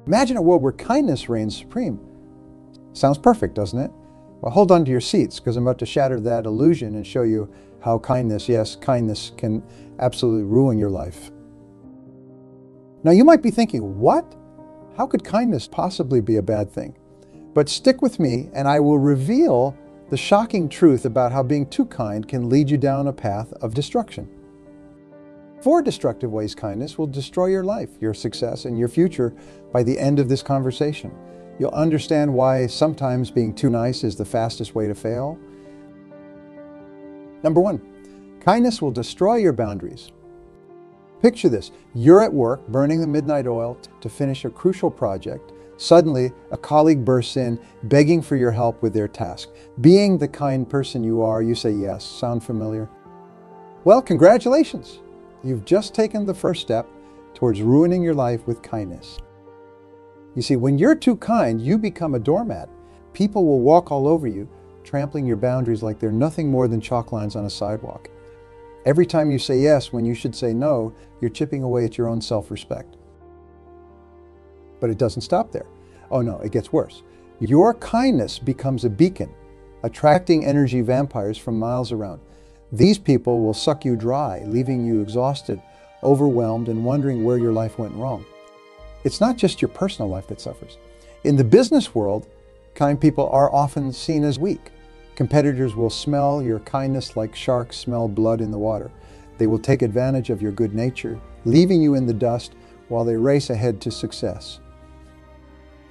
Imagine a world where kindness reigns supreme. Sounds perfect, doesn't it? Well, hold on to your seats, because I'm about to shatter that illusion and show you how kindness, yes, kindness can absolutely ruin your life. Now you might be thinking, what? How could kindness possibly be a bad thing? But stick with me and I will reveal the shocking truth about how being too kind can lead you down a path of destruction. 4 destructive ways kindness will destroy your life, your success, and your future by the end of this conversation. You'll understand why sometimes being too nice is the fastest way to fail. Number 1, kindness will destroy your boundaries. Picture this. You're at work burning the midnight oil to finish a crucial project. Suddenly, a colleague bursts in, begging for your help with their task. Being the kind person you are, you say yes. Sound familiar? Well, congratulations. You've just taken the first step towards ruining your life with kindness. You see, when you're too kind, you become a doormat. People will walk all over you, trampling your boundaries like they're nothing more than chalk lines on a sidewalk. Every time you say yes when you should say no, you're chipping away at your own self-respect. But it doesn't stop there. Oh no, it gets worse. Your kindness becomes a beacon, attracting energy vampires from miles around. These people will suck you dry, leaving you exhausted, overwhelmed, and wondering where your life went wrong. It's not just your personal life that suffers. In the business world, kind people are often seen as weak. Competitors will smell your kindness like sharks smell blood in the water. They will take advantage of your good nature, leaving you in the dust while they race ahead to success.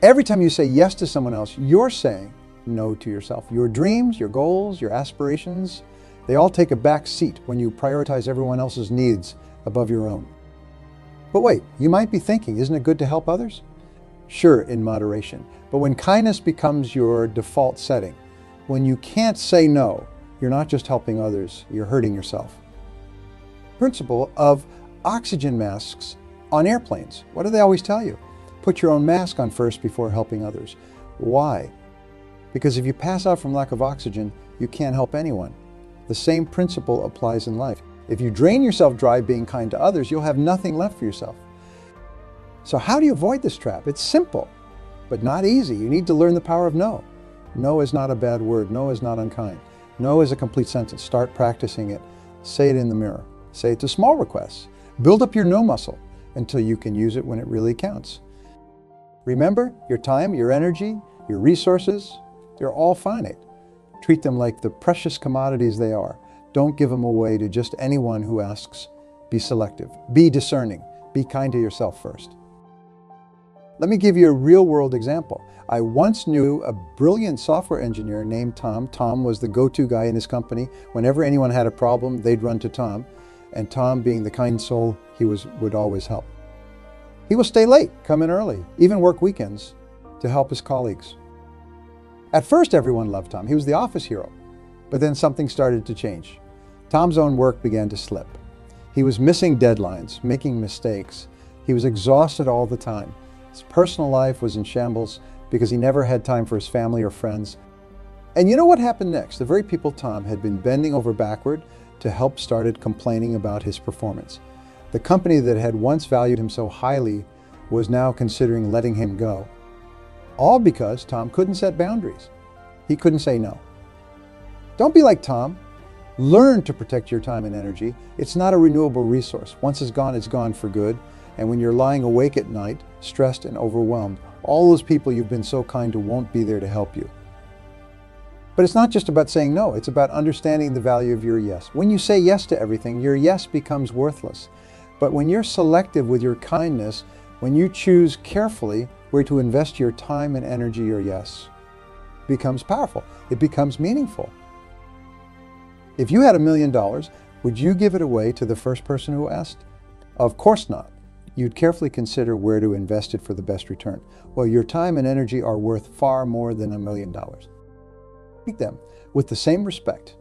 Every time you say yes to someone else, you're saying no to yourself. Your dreams, your goals, your aspirations, they all take a back seat when you prioritize everyone else's needs above your own. But wait, you might be thinking, isn't it good to help others? Sure, in moderation. But when kindness becomes your default setting, when you can't say no, you're not just helping others, you're hurting yourself. Principle of oxygen masks on airplanes. What do they always tell you? Put your own mask on first before helping others. Why? Because if you pass out from lack of oxygen, you can't help anyone. The same principle applies in life. If you drain yourself dry being kind to others, you'll have nothing left for yourself. So how do you avoid this trap? It's simple, but not easy. You need to learn the power of no. No is not a bad word. No is not unkind. No is a complete sentence. Start practicing it. Say it in the mirror. Say it to small requests. Build up your no muscle until you can use it when it really counts. Remember, your time, your energy, your resources, they're all finite. Treat them like the precious commodities they are. Don't give them away to just anyone who asks. Be selective. Be discerning. Be kind to yourself first. Let me give you a real-world example. I once knew a brilliant software engineer named Tom. Tom was the go-to guy in his company. Whenever anyone had a problem, they'd run to Tom. And Tom, being the kind soul he was, would always help. He will stay late, come in early, even work weekends to help his colleagues. At first, everyone loved Tom. He was the office hero. But then something started to change. Tom's own work began to slip. He was missing deadlines, making mistakes. He was exhausted all the time. His personal life was in shambles because he never had time for his family or friends. And you know what happened next? The very people Tom had been bending over backward to help started complaining about his performance. The company that had once valued him so highly was now considering letting him go. All because Tom couldn't set boundaries. He couldn't say no. Don't be like Tom. Learn to protect your time and energy. It's not a renewable resource. Once it's gone for good. And when you're lying awake at night, stressed and overwhelmed, all those people you've been so kind to won't be there to help you. But it's not just about saying no. It's about understanding the value of your yes. When you say yes to everything, your yes becomes worthless. But when you're selective with your kindness, when you choose carefully where to invest your time and energy, your yes becomes powerful. It becomes meaningful. If you had $1 million, would you give it away to the first person who asked? Of course not. You'd carefully consider where to invest it for the best return. Well, your time and energy are worth far more than $1 million. Treat them with the same respect.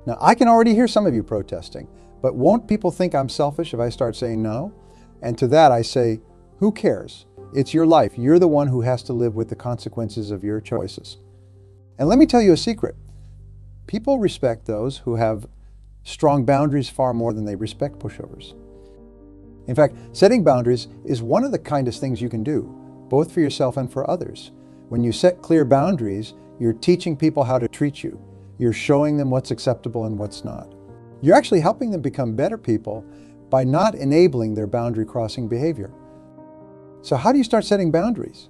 Now, I can already hear some of you protesting, but won't people think I'm selfish if I start saying no? And to that I say, who cares? It's your life. You're the one who has to live with the consequences of your choices. And let me tell you a secret. People respect those who have strong boundaries far more than they respect pushovers. In fact, setting boundaries is one of the kindest things you can do, both for yourself and for others. When you set clear boundaries, you're teaching people how to treat you. You're showing them what's acceptable and what's not. You're actually helping them become better people by not enabling their boundary crossing behavior. So how do you start setting boundaries?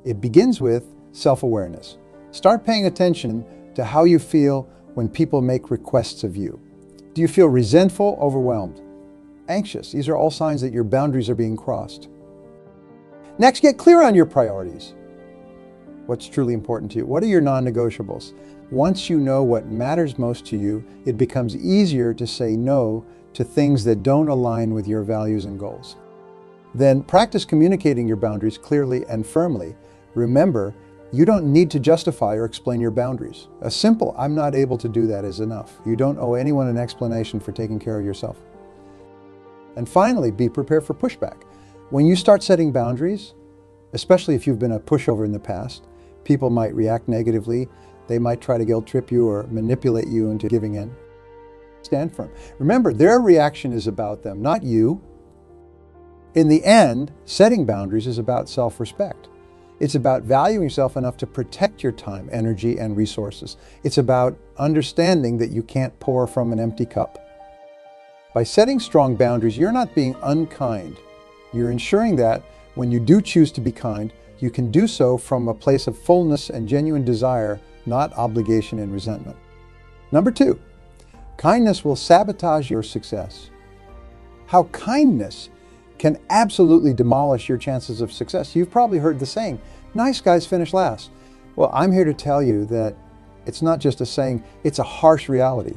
It begins with self-awareness. Start paying attention to how you feel when people make requests of you. Do you feel resentful, overwhelmed, anxious? These are all signs that your boundaries are being crossed. Next, get clear on your priorities. What's truly important to you? What are your non-negotiables? Once you know what matters most to you, it becomes easier to say no to things that don't align with your values and goals. Then practice communicating your boundaries clearly and firmly. Remember, you don't need to justify or explain your boundaries. A simple "I'm not able to do that" is enough. You don't owe anyone an explanation for taking care of yourself. And finally, be prepared for pushback. When you start setting boundaries, especially if you've been a pushover in the past, people might react negatively. They might try to guilt trip you or manipulate you into giving in. Stand firm. Remember, their reaction is about them, not you. In the end, setting boundaries is about self-respect. It's about valuing yourself enough to protect your time, energy, and resources. It's about understanding that you can't pour from an empty cup. By setting strong boundaries, you're not being unkind. You're ensuring that when you do choose to be kind, you can do so from a place of fullness and genuine desire, not obligation and resentment. Number 2, kindness will sabotage your success. How kindness can absolutely demolish your chances of success. You've probably heard the saying, "Nice guys finish last." Well, I'm here to tell you that it's not just a saying, it's a harsh reality.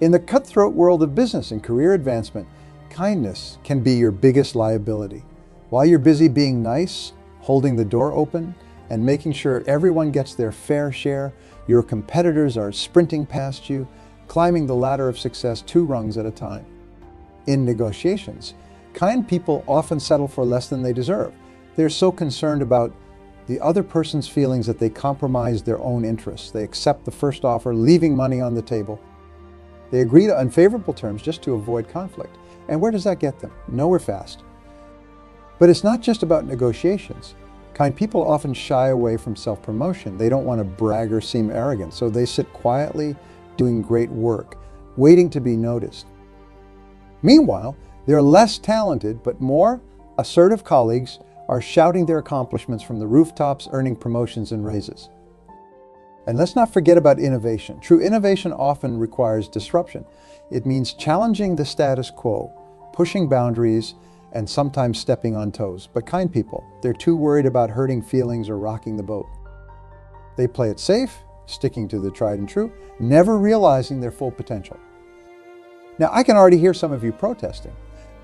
In the cutthroat world of business and career advancement, kindness can be your biggest liability. While you're busy being nice, holding the door open, and making sure everyone gets their fair share, your competitors are sprinting past you, climbing the ladder of success 2 rungs at a time. In negotiations, kind people often settle for less than they deserve. They're so concerned about the other person's feelings that they compromise their own interests. They accept the first offer, leaving money on the table. They agree to unfavorable terms just to avoid conflict. And where does that get them? Nowhere fast. But it's not just about negotiations. Kind people often shy away from self-promotion. They don't want to brag or seem arrogant, so they sit quietly doing great work, waiting to be noticed. Meanwhile, they're less talented but more assertive colleagues are shouting their accomplishments from the rooftops, earning promotions and raises. And let's not forget about innovation. True innovation often requires disruption. It means challenging the status quo, pushing boundaries, and sometimes stepping on toes. But kind people, they're too worried about hurting feelings or rocking the boat. They play it safe, sticking to the tried and true, never realizing their full potential. Now, I can already hear some of you protesting.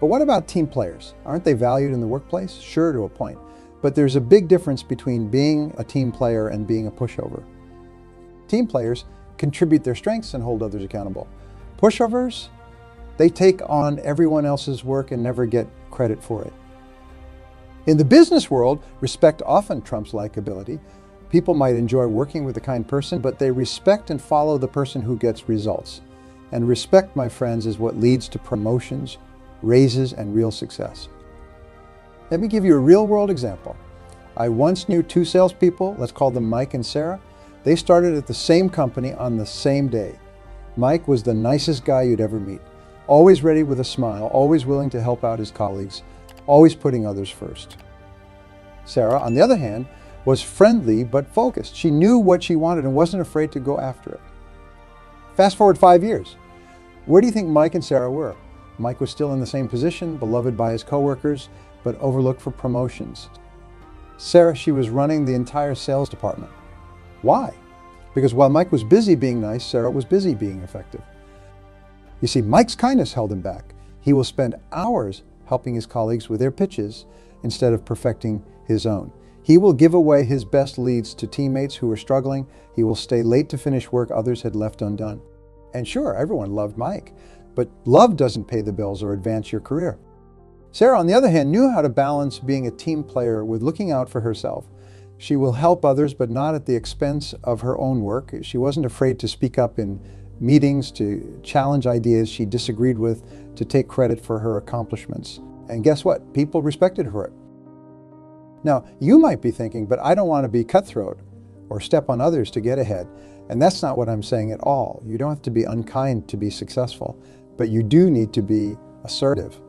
But what about team players? Aren't they valued in the workplace? Sure, to a point. But there's a big difference between being a team player and being a pushover. Team players contribute their strengths and hold others accountable. Pushovers, they take on everyone else's work and never get credit for it. In the business world, respect often trumps likability. People might enjoy working with a kind person, but they respect and follow the person who gets results. And respect, my friends, is what leads to promotions, raises, and real success. Let me give you a real-world example. I once knew 2 salespeople, let's call them Mike and Sarah. They started at the same company on the same day. Mike was the nicest guy you'd ever meet, always ready with a smile, always willing to help out his colleagues, always putting others first. Sarah, on the other hand, was friendly but focused. She knew what she wanted and wasn't afraid to go after it. Fast forward 5 years. Where do you think Mike and Sarah were? Mike was still in the same position, beloved by his coworkers, but overlooked for promotions. Sarah, she was running the entire sales department. Why? Because while Mike was busy being nice, Sarah was busy being effective. You see, Mike's kindness held him back. He will spend hours helping his colleagues with their pitches instead of perfecting his own. He will give away his best leads to teammates who are struggling. He will stay late to finish work others had left undone. And sure, everyone loved Mike, but love doesn't pay the bills or advance your career. Sarah, on the other hand, knew how to balance being a team player with looking out for herself. She will help others, but not at the expense of her own work. She wasn't afraid to speak up in meetings to challenge ideas she disagreed with, to take credit for her accomplishments. And guess what? People respected her. Now, you might be thinking, but I don't want to be cutthroat or step on others to get ahead. And that's not what I'm saying at all. You don't have to be unkind to be successful, but you do need to be assertive.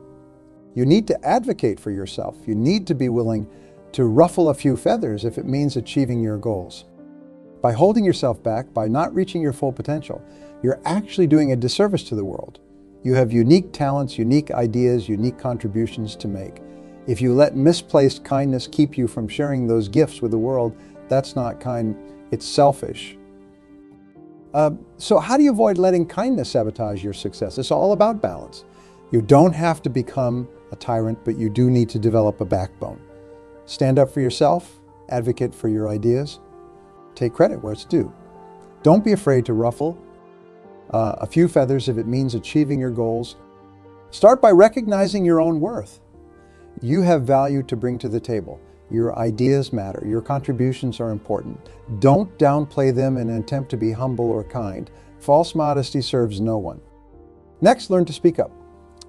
You need to advocate for yourself. You need to be willing to ruffle a few feathers if it means achieving your goals. By holding yourself back, by not reaching your full potential, you're actually doing a disservice to the world. You have unique talents, unique ideas, unique contributions to make. If you let misplaced kindness keep you from sharing those gifts with the world, that's not kind, it's selfish. So how do you avoid letting kindness sabotage your success? It's all about balance. You don't have to become a tyrant, but you do need to develop a backbone. Stand up for yourself, advocate for your ideas, take credit where it's due. Don't be afraid to ruffle a few feathers if it means achieving your goals. Start by recognizing your own worth. You have value to bring to the table. Your ideas matter. Your contributions are important. Don't downplay them in an attempt to be humble or kind. False modesty serves no one. Next, learn to speak up.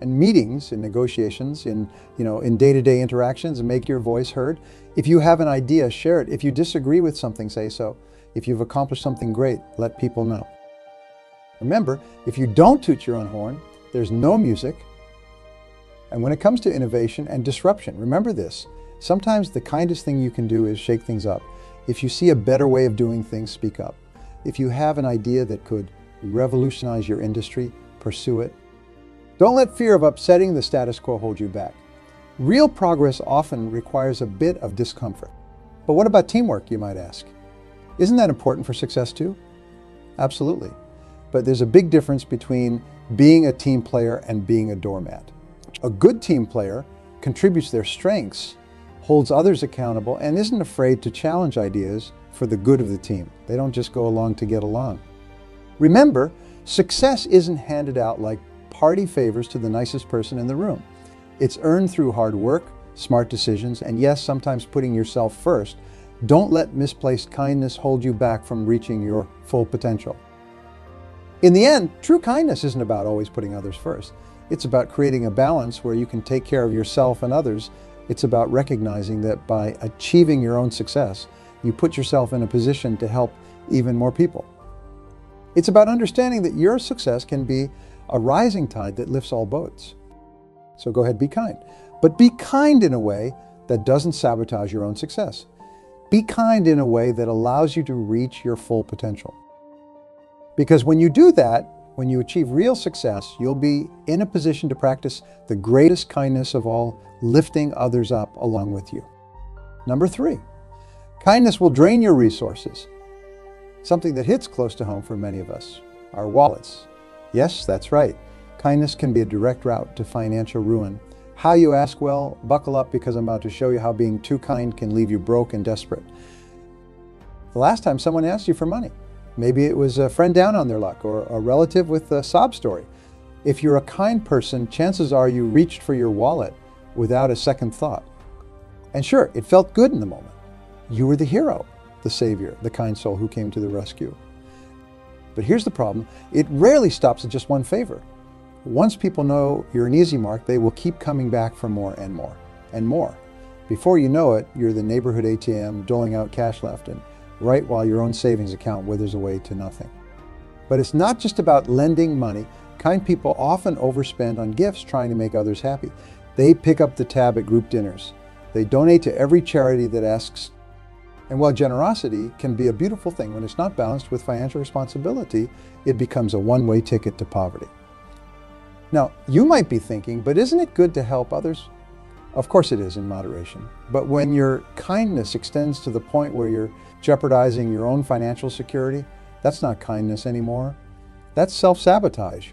In meetings, in negotiations, in day-to-day interactions, and make your voice heard. If you have an idea, share it. If you disagree with something, say so. If you've accomplished something great, let people know. Remember, if you don't toot your own horn, there's no music. And when it comes to innovation and disruption, remember this. Sometimes the kindest thing you can do is shake things up. If you see a better way of doing things, speak up. If you have an idea that could revolutionize your industry, pursue it. Don't let fear of upsetting the status quo hold you back. Real progress often requires a bit of discomfort. But what about teamwork, you might ask? Isn't that important for success too? Absolutely. But there's a big difference between being a team player and being a doormat. A good team player contributes their strengths, holds others accountable, and isn't afraid to challenge ideas for the good of the team. They don't just go along to get along. Remember, success isn't handed out like party favors to the nicest person in the room. It's earned through hard work, smart decisions, and yes, sometimes putting yourself first. Don't let misplaced kindness hold you back from reaching your full potential. In the end, true kindness isn't about always putting others first. It's about creating a balance where you can take care of yourself and others. It's about recognizing that by achieving your own success, you put yourself in a position to help even more people. It's about understanding that your success can be a rising tide that lifts all boats. So go ahead, be kind. But be kind in a way that doesn't sabotage your own success. Be kind in a way that allows you to reach your full potential. Because when you do that, when you achieve real success, you'll be in a position to practice the greatest kindness of all, lifting others up along with you. Number 3, kindness will drain your resources. Something that hits close to home for many of us, our wallets. Yes, that's right. Kindness can be a direct route to financial ruin. How, you ask? Well, buckle up because I'm about to show you how being too kind can leave you broke and desperate. The last time someone asked you for money, maybe it was a friend down on their luck or a relative with a sob story. If you're a kind person, chances are you reached for your wallet without a second thought. And sure, it felt good in the moment. You were the hero, the savior, the kind soul who came to the rescue. But here's the problem. It rarely stops at just one favor. Once people know you're an easy mark, they will keep coming back for more and more and more. Before you know it, you're the neighborhood ATM doling out cash left and right while your own savings account withers away to nothing. But it's not just about lending money. Kind people often overspend on gifts trying to make others happy. They pick up the tab at group dinners. They donate to every charity that asks. And while generosity can be a beautiful thing, when it's not balanced with financial responsibility, it becomes a one-way ticket to poverty. Now, you might be thinking, but isn't it good to help others? Of course it is in moderation. But when your kindness extends to the point where you're jeopardizing your own financial security, that's not kindness anymore. That's self-sabotage.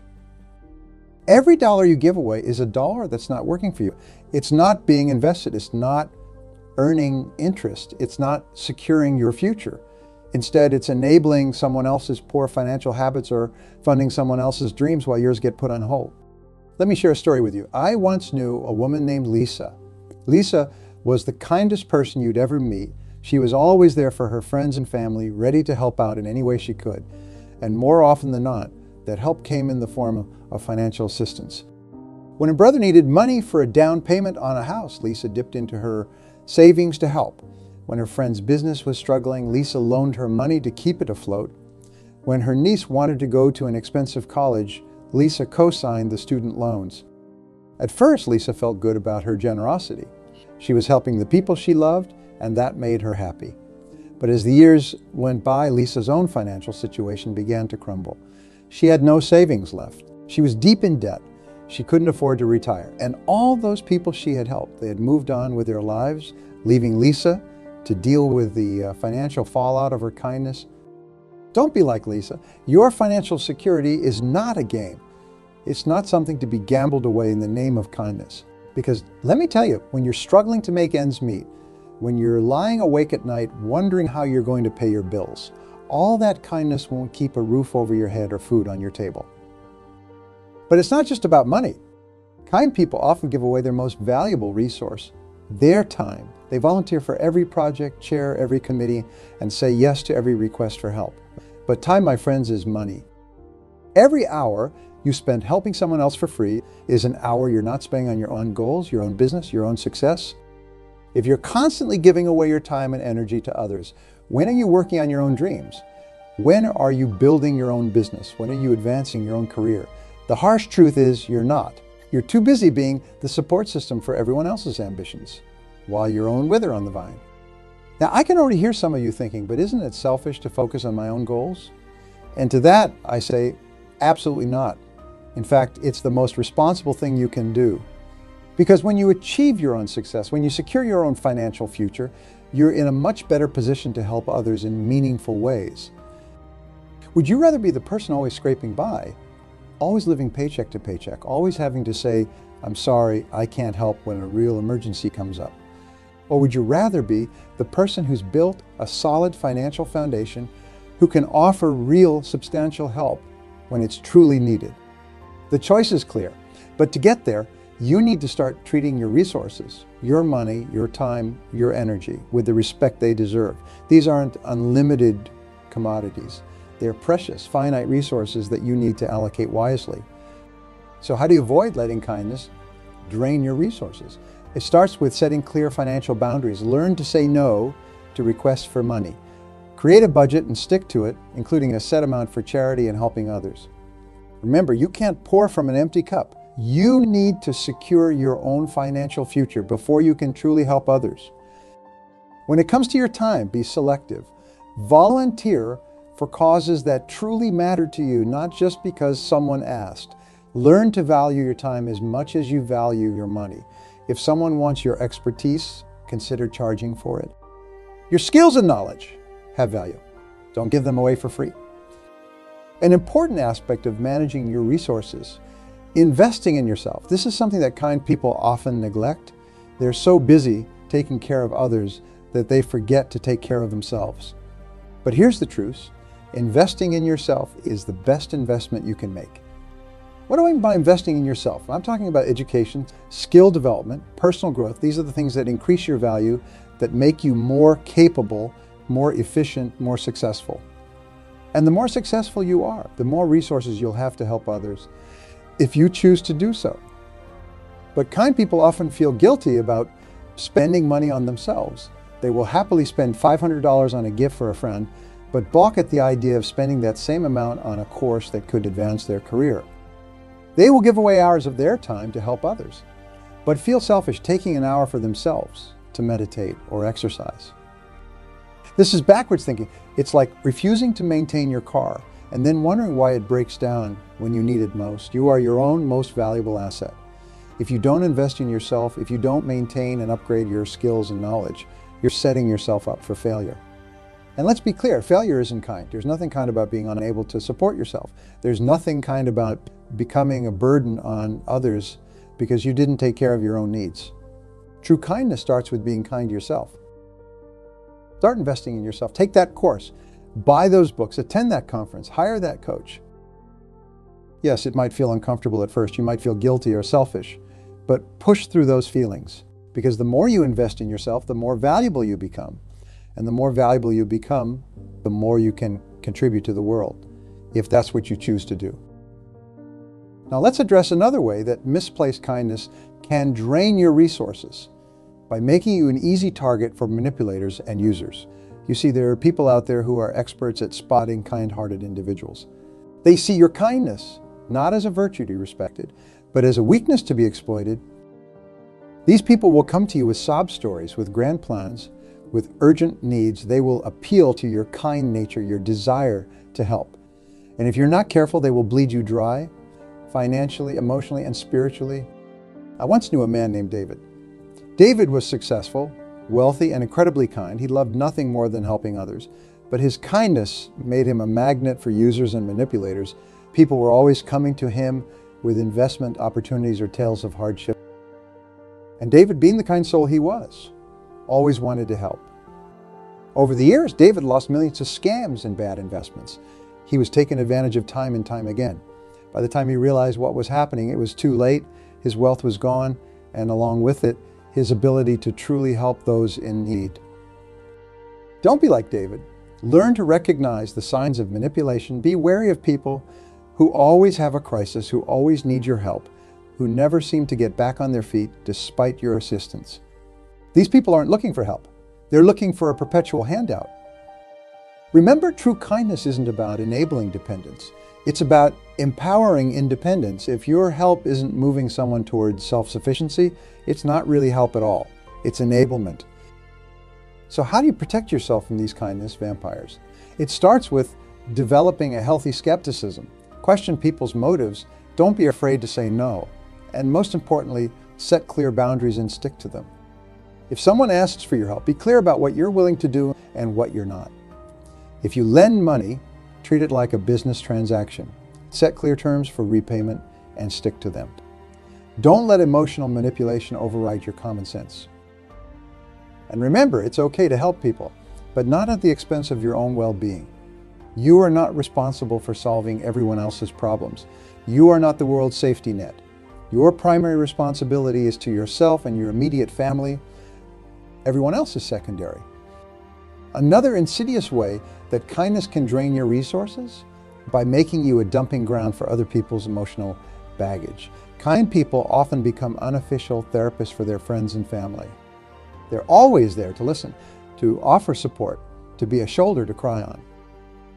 Every dollar you give away is a dollar that's not working for you. It's not being invested. It's not earning interest. It's not securing your future. Instead, it's enabling someone else's poor financial habits or funding someone else's dreams while yours get put on hold. Let me share a story with you. I once knew a woman named Lisa. Lisa was the kindest person you'd ever meet. She was always there for her friends and family, ready to help out in any way she could. And more often than not, That help came in the form of financial assistance. When a brother needed money for a down payment on a house, Lisa dipped into her savings to help. When her friend's business was struggling, Lisa loaned her money to keep it afloat. When her niece wanted to go to an expensive college, Lisa co-signed the student loans. At first, Lisa felt good about her generosity. She was helping the people she loved, and that made her happy. But as the years went by, Lisa's own financial situation began to crumble. She had no savings left. She was deep in debt. She couldn't afford to retire. And all those people she had helped, they had moved on with their lives, leaving Lisa to deal with the financial fallout of her kindness. Don't be like Lisa. Your financial security is not a game. It's not something to be gambled away in the name of kindness. Because let me tell you, when you're struggling to make ends meet, when you're lying awake at night wondering how you're going to pay your bills, all that kindness won't keep a roof over your head or food on your table. But it's not just about money. Kind people often give away their most valuable resource, their time. They volunteer for every project, chair every committee, and say yes to every request for help. But time, my friends, is money. Every hour you spend helping someone else for free is an hour you're not spending on your own goals, your own business, your own success. If you're constantly giving away your time and energy to others, when are you working on your own dreams? When are you building your own business? When are you advancing your own career? The harsh truth is you're not. You're too busy being the support system for everyone else's ambitions, while your own wither on the vine. Now, I can already hear some of you thinking, but isn't it selfish to focus on my own goals? And to that, I say, absolutely not. In fact, it's the most responsible thing you can do. Because when you achieve your own success, when you secure your own financial future, you're in a much better position to help others in meaningful ways. Would you rather be the person always scraping by, always living paycheck to paycheck, always having to say, I'm sorry, I can't help when a real emergency comes up? Or would you rather be the person who's built a solid financial foundation, who can offer real substantial help when it's truly needed? The choice is clear, but to get there, you need to start treating your resources, your money, your time, your energy, with the respect they deserve. These aren't unlimited commodities. They're precious, finite resources that you need to allocate wisely. So how do you avoid letting kindness drain your resources? It starts with setting clear financial boundaries. Learn to say no to requests for money. Create a budget and stick to it, including a set amount for charity and helping others. Remember, you can't pour from an empty cup. You need to secure your own financial future before you can truly help others. When it comes to your time, be selective. Volunteer for causes that truly matter to you, not just because someone asked. Learn to value your time as much as you value your money. If someone wants your expertise, consider charging for it. Your skills and knowledge have value. Don't give them away for free. An important aspect of managing your resources, investing in yourself. This is something that kind people often neglect. They're so busy taking care of others that they forget to take care of themselves. But here's the truth. Investing in yourself is the best investment you can make. What do I mean by investing in yourself? I'm talking about education, skill development, personal growth. These are the things that increase your value, that make you more capable, more efficient, more successful. And the more successful you are, the more resources you'll have to help others, if you choose to do so. But kind people often feel guilty about spending money on themselves. They will happily spend $500 on a gift for a friend, but balk at the idea of spending that same amount on a course that could advance their career. They will give away hours of their time to help others, but feel selfish taking an hour for themselves to meditate or exercise. This is backwards thinking. It's like refusing to maintain your car and then wondering why it breaks down when you need it most. You are your own most valuable asset. If you don't invest in yourself, if you don't maintain and upgrade your skills and knowledge, you're setting yourself up for failure. And let's be clear, failure isn't kind. There's nothing kind about being unable to support yourself. There's nothing kind about becoming a burden on others because you didn't take care of your own needs. True kindness starts with being kind to yourself. Start investing in yourself. Take that course, buy those books, attend that conference, hire that coach. Yes, it might feel uncomfortable at first. You might feel guilty or selfish, but push through those feelings, because the more you invest in yourself, the more valuable you become. And the more valuable you become, the more you can contribute to the world, if that's what you choose to do. Now let's address another way that misplaced kindness can drain your resources by making you an easy target for manipulators and users. You see, there are people out there who are experts at spotting kind-hearted individuals. They see your kindness not as a virtue to be respected, but as a weakness to be exploited. These people will come to you with sob stories, with grand plans, with urgent needs. They will appeal to your kind nature, your desire to help. And if you're not careful, they will bleed you dry, financially, emotionally, and spiritually. I once knew a man named David. David was successful, wealthy, and incredibly kind. He loved nothing more than helping others. But his kindness made him a magnet for users and manipulators. People were always coming to him with investment opportunities or tales of hardship. And David, being the kind soul he was, always wanted to help. Over the years, David lost millions to scams and bad investments. He was taken advantage of time and time again. By the time he realized what was happening, it was too late. His wealth was gone, and along with it, his ability to truly help those in need. Don't be like David. Learn to recognize the signs of manipulation. Be wary of people who always have a crisis, who always need your help, who never seem to get back on their feet despite your assistance. These people aren't looking for help. They're looking for a perpetual handout. Remember, true kindness isn't about enabling dependence. It's about empowering independence. If your help isn't moving someone towards self-sufficiency, it's not really help at all. It's enablement. So how do you protect yourself from these kindness vampires? It starts with developing a healthy skepticism. Question people's motives. Don't be afraid to say no. And most importantly, set clear boundaries and stick to them. If someone asks for your help, be clear about what you're willing to do and what you're not. If you lend money, treat it like a business transaction. Set clear terms for repayment and stick to them. Don't let emotional manipulation override your common sense. And remember, it's okay to help people, but not at the expense of your own well-being. You are not responsible for solving everyone else's problems. You are not the world's safety net. Your primary responsibility is to yourself and your immediate family. Everyone else is secondary. Another insidious way that kindness can drain your resources by making you a dumping ground for other people's emotional baggage. Kind people often become unofficial therapists for their friends and family. They're always there to listen, to offer support, to be a shoulder to cry on.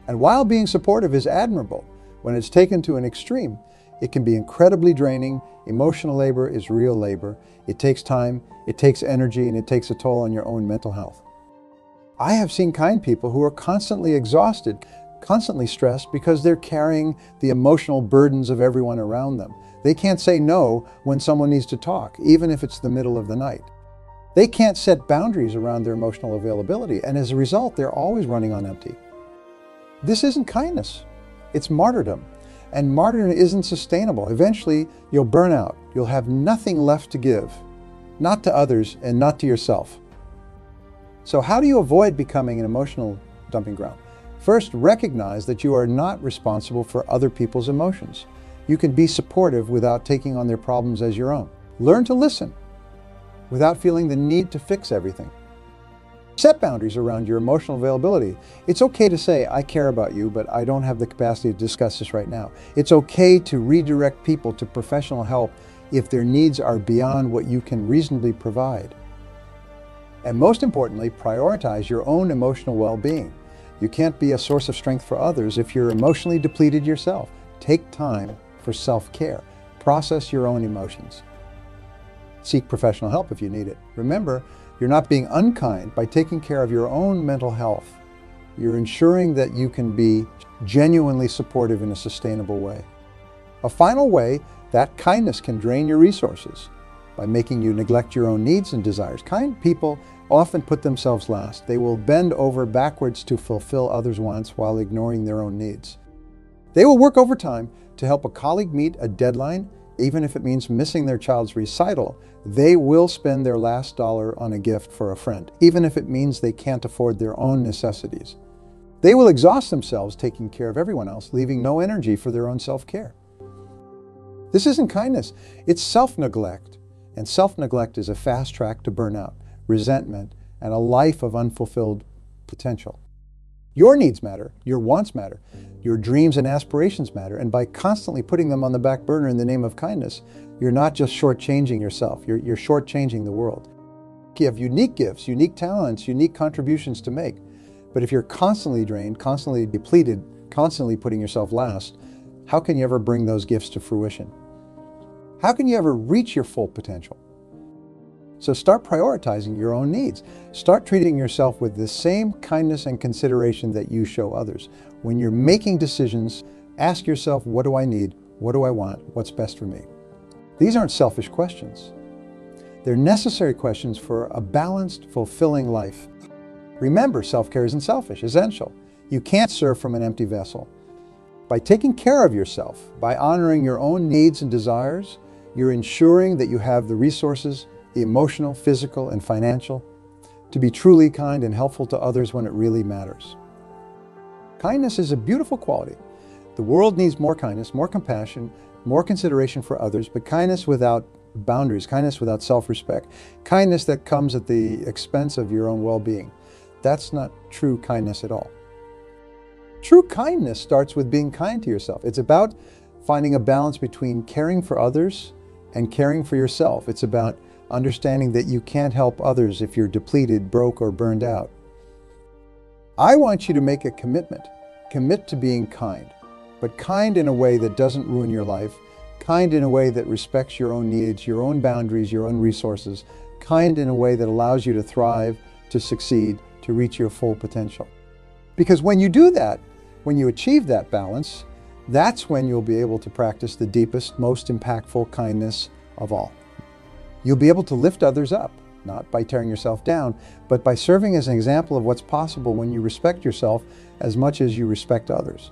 And while being supportive is admirable, when it's taken to an extreme, it can be incredibly draining. Emotional labor is real labor. It takes time, it takes energy, and it takes a toll on your own mental health. I have seen kind people who are constantly exhausted, constantly stressed because they're carrying the emotional burdens of everyone around them. They can't say no when someone needs to talk, even if it's the middle of the night. They can't set boundaries around their emotional availability, and as a result, they're always running on empty. This isn't kindness, it's martyrdom. And martyrdom isn't sustainable. Eventually, you'll burn out. You'll have nothing left to give, not to others and not to yourself. So how do you avoid becoming an emotional dumping ground? First, recognize that you are not responsible for other people's emotions. You can be supportive without taking on their problems as your own. Learn to listen without feeling the need to fix everything. Set boundaries around your emotional availability. It's okay to say, I care about you, but I don't have the capacity to discuss this right now. It's okay to redirect people to professional help if their needs are beyond what you can reasonably provide. And most importantly, prioritize your own emotional well-being. You can't be a source of strength for others if you're emotionally depleted yourself. Take time for self-care. Process your own emotions. Seek professional help if you need it. Remember, you're not being unkind by taking care of your own mental health. You're ensuring that you can be genuinely supportive in a sustainable way. A final way that kindness can drain your resources by making you neglect your own needs and desires. Kind people often put themselves last. They will bend over backwards to fulfill others' wants while ignoring their own needs. They will work overtime to help a colleague meet a deadline, even if it means missing their child's recital. They will spend their last dollar on a gift for a friend, even if it means they can't afford their own necessities. They will exhaust themselves taking care of everyone else, leaving no energy for their own self-care. This isn't kindness, it's self-neglect. And self-neglect is a fast track to burnout, resentment, and a life of unfulfilled potential. Your needs matter, your wants matter, your dreams and aspirations matter, and by constantly putting them on the back burner in the name of kindness, you're not just shortchanging yourself, you're shortchanging the world. You have unique gifts, unique talents, unique contributions to make, but if you're constantly drained, constantly depleted, constantly putting yourself last, how can you ever bring those gifts to fruition? How can you ever reach your full potential? So start prioritizing your own needs. Start treating yourself with the same kindness and consideration that you show others. When you're making decisions, ask yourself, what do I need? What do I want? What's best for me? These aren't selfish questions. They're necessary questions for a balanced, fulfilling life. Remember, self-care isn't selfish, it's essential. You can't serve from an empty vessel. By taking care of yourself, by honoring your own needs and desires, you're ensuring that you have the resources, the emotional, physical, and financial, to be truly kind and helpful to others when it really matters. Kindness is a beautiful quality. The world needs more kindness, more compassion, more consideration for others, but kindness without boundaries, kindness without self-respect, kindness that comes at the expense of your own well-being. That's not true kindness at all. True kindness starts with being kind to yourself. It's about finding a balance between caring for others and caring for yourself. It's about understanding that you can't help others if you're depleted, broke, or burned out. I want you to make a commitment. Commit to being kind, but kind in a way that doesn't ruin your life, kind in a way that respects your own needs, your own boundaries, your own resources, kind in a way that allows you to thrive, to succeed, to reach your full potential. Because when you do that, when you achieve that balance, that's when you'll be able to practice the deepest, most impactful kindness of all. You'll be able to lift others up, not by tearing yourself down, but by serving as an example of what's possible when you respect yourself as much as you respect others.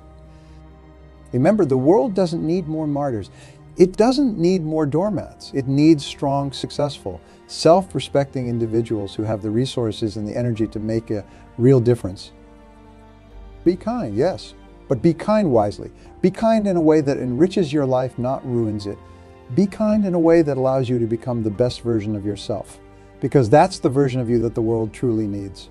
Remember, the world doesn't need more martyrs. It doesn't need more doormats. It needs strong, successful, self-respecting individuals who have the resources and the energy to make a real difference. Be kind, yes, but be kind wisely. Be kind in a way that enriches your life, not ruins it. Be kind in a way that allows you to become the best version of yourself, because that's the version of you that the world truly needs.